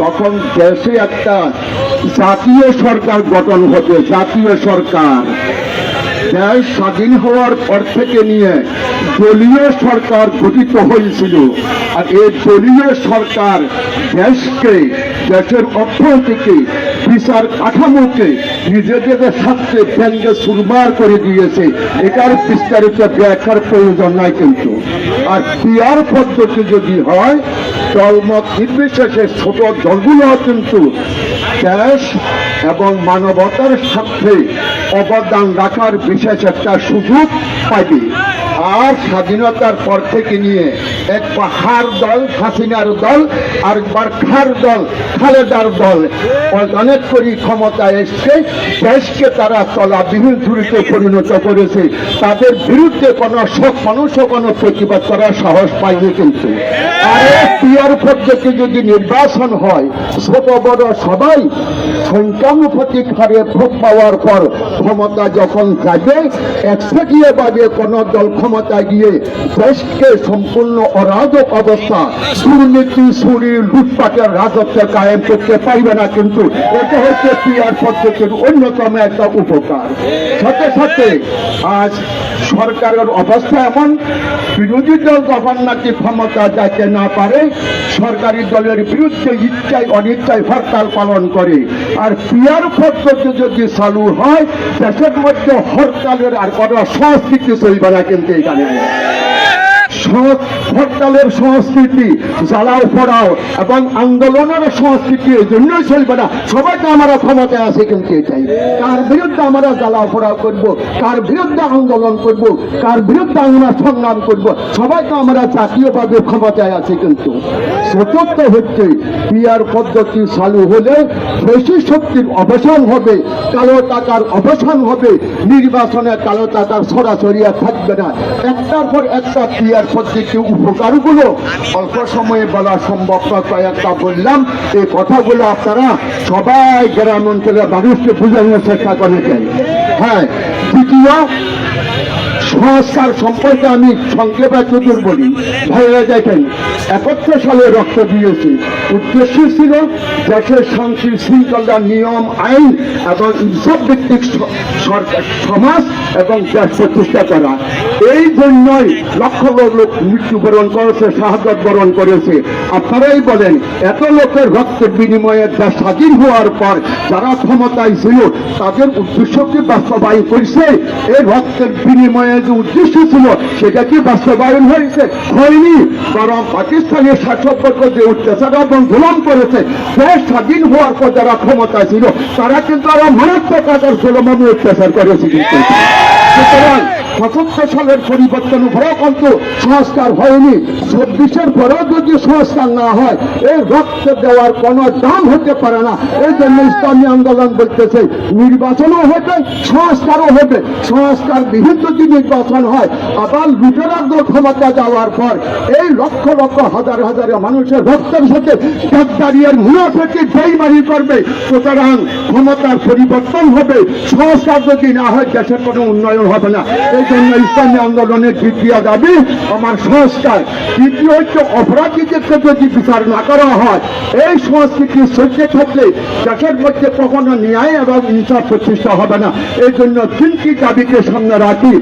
তখন দেশে একটা জাতীয় সরকার গঠন হতো। জাতীয় সরকার দেশ স্বাধীন হওয়ার পর থেকে নিয়ে দলীয় সরকার গঠিত হয়েছিল। আর এই দলীয় সরকার দেশকে, দেশের অর্থনীতিকে, বিচার কাঠামোকে নিজেদের স্বার্থে ব্যঙ্গে সুরমার করে দিয়েছে। এটার বিস্তারিত ব্যাখ্যার প্রয়োজন নাই কিন্তু। আর পিয়ার পদ্ধতি যদি হয়, দলমত নির্বিশেষে ছোট দলগুলো কিন্তু দেশ এবং মানবতার স্বার্থে অবদান রাখার বিশেষ একটা সুযোগ পাইবে। আর স্বাধীনতার পর থেকে নিয়ে একবার হার দল হাসিনার দল, আর একবার খার দল খালেদার দল অনেক করি ক্ষমতায় এসছে, দেশকে তারা চলা বিহীন ঝুড়িতে পরিণত করেছে। তাদের বিরুদ্ধে কোনো মানুষও কোনো প্রতিবাদ করার সাহস পায়নি কিন্তু। আর পিয়ার পদ্ধতি যদি নির্বাচন হয়, ছোট বড় সবাই সংখ্যানুপাতিক হারে ভোট পাওয়ার পর ক্ষমতা যখন যাবে, একচেটিয়াভাবে কোন দল ক্ষমতায় গিয়ে দেশকে সম্পূর্ণ অরাজক অবস্থা, দুর্নীতি চুরি লুটপাটের রাজত্ব কায়েম করতে পারবে না কিন্তু। এটা হচ্ছে পিয়ার পদ্ধতির অন্যতম একটা উপকার। সাথে সাথে আজ সরকারের অবস্থা এমন, বিরোধী দল যখন নাকি ক্ষমতা যাইতে না পারে, সরকারি দলের বিরুদ্ধে ইচ্ছায় অনিচ্ছায় হরতাল পালন করে। আর পিয়ার পদ্ধতি যদি চালু হয়, দেশের মধ্যে হরতালের আর কোনো সংস্কৃতি চলবে না কিন্তু। এখানে হরতালের সংস্কৃতি, জ্বালাও পড়াও এবং আন্দোলনের সংস্কৃতি এই জন্যই চলবে না। সবাইকে আমরা ক্ষমতায় আছে কিন্তু এটাই। কার বিরুদ্ধে আমরা জ্বালাও পড়াও করবো, কার বিরুদ্ধে আন্দোলন করব, কার বিরুদ্ধে আমরা সংগ্রাম করব, সবাইকে আমরা জাতীয়ভাবে ক্ষমতায় আছে কিন্তু। চতুর্থ হচ্ছে পিয়ার পদ্ধতি চালু হলে বেশি শক্তির অবসান হবে, কালো টাকার অবসান হবে, নির্বাচনে কালো টাকার ছড়াছড়ি থাকবে না। একটার পর একটা পিয়ার পদ্ধতি উপকারগুলো অল্প সময়ে বলা সম্ভব না, কয়েকটা বললাম। এই কথাগুলো আপনারা সবাই গ্রাম অঞ্চলের মানুষকে বোঝানোর চেষ্টা করে চাই। হ্যাঁ, দ্বিতীয় সংস্কার সম্পর্কে আমি সংক্ষেপে চতুর বলি। ভাইরা দেখেন, 71 সালে রক্ত দিয়েছি। উদ্দেশ্য ছিল দেশের শান্তি শৃঙ্খলা, নিয়ম আইন এবং ইনসাফ ভিত্তিক সমাজ এবং দেশ প্রতিষ্ঠা করা। এই জন্যই লক্ষ লোক মৃত্যুবরণ করেছে, শাহাদাত বরণ করেছে। আপনারাই বলেন, এত লোকের রক্তের বিনিময়ে দেশ স্বাধীন হওয়ার পর যারা ক্ষমতায় ছিল তাদের উদ্দেশ্যকে বাস্তবায়ন করেছে। এই রক্তের বিনিময়ে যে উদ্দেশ্য ছিল সেটা কি বাস্তবায়ন হয়েছে? হয়নি। বরং পাকিস্তানের শাসকবর্গ যে অত্যাচার এবং জুলুম করেছে, দেশ স্বাধীন হওয়ার পর যারা ক্ষমতা ছিল তারা কিন্তু আরো মারাত্মক আকার জুলুম এবং অত্যাচার করেছে কিন্তু। সুতরাং ৭৫ সালের পরিবর্তন উপরেও কিন্তু সংস্কার হয়নি। ২৪-এর পরেও যদি সংস্কার না হয়, এই রক্ত দেওয়ার কোনো দাম হতে পারে না। এই জন্য ইসলামী আন্দোলন বলতেছে নির্বাচনও হবে, সংস্কারও হবে। সংস্কার বিহীন যদি নির্বাচন হয়, আবার লুটেরার দল ক্ষমতা যাওয়ার পর এই লক্ষ লক্ষ হাজার হাজার মানুষের রক্তের সাথে গাদ্দারির মুনাফিকি বেইমানি করবে। সুতরাং ক্ষমতার পরিবর্তন হবে, সংস্কার যদি না হয় দেশের কোনো উন্নয়ন হবে না। এই জন্য ইসলামী আন্দোলনের দ্বিতীয় দাবি আমার সংস্কার। তৃতীয় হচ্ছে অপরাধীদেরকে যদি বিচার না করা হয়, এই সংস্কৃতি সহ্যে থাকলে দেশের মধ্যে কখনো ন্যায় এবং ইনসাফ প্রতিষ্ঠা হবে না। এই জন্য তিনটি দাবিকে সামনে রাখি,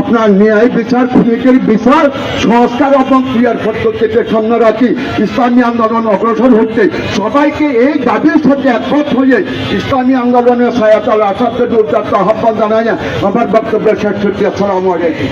আপনার ন্যায় বিচার, খুনিদের বিচার, সংস্কার এবং ক্রিয়ার পদ্ধতিকে সামনে রাখি। ইসলামী আন্দোলন অগ্রসর হচ্ছে। সবাইকে এই দাবির সাথে একমত হয়ে ইসলামী আন্দোলনের সহায়তা আসাদের উদ্যোক্ত আহ্বান জানাই আমার বক্তব্যের শেষ করছি। আসসালামু আলাইকুম।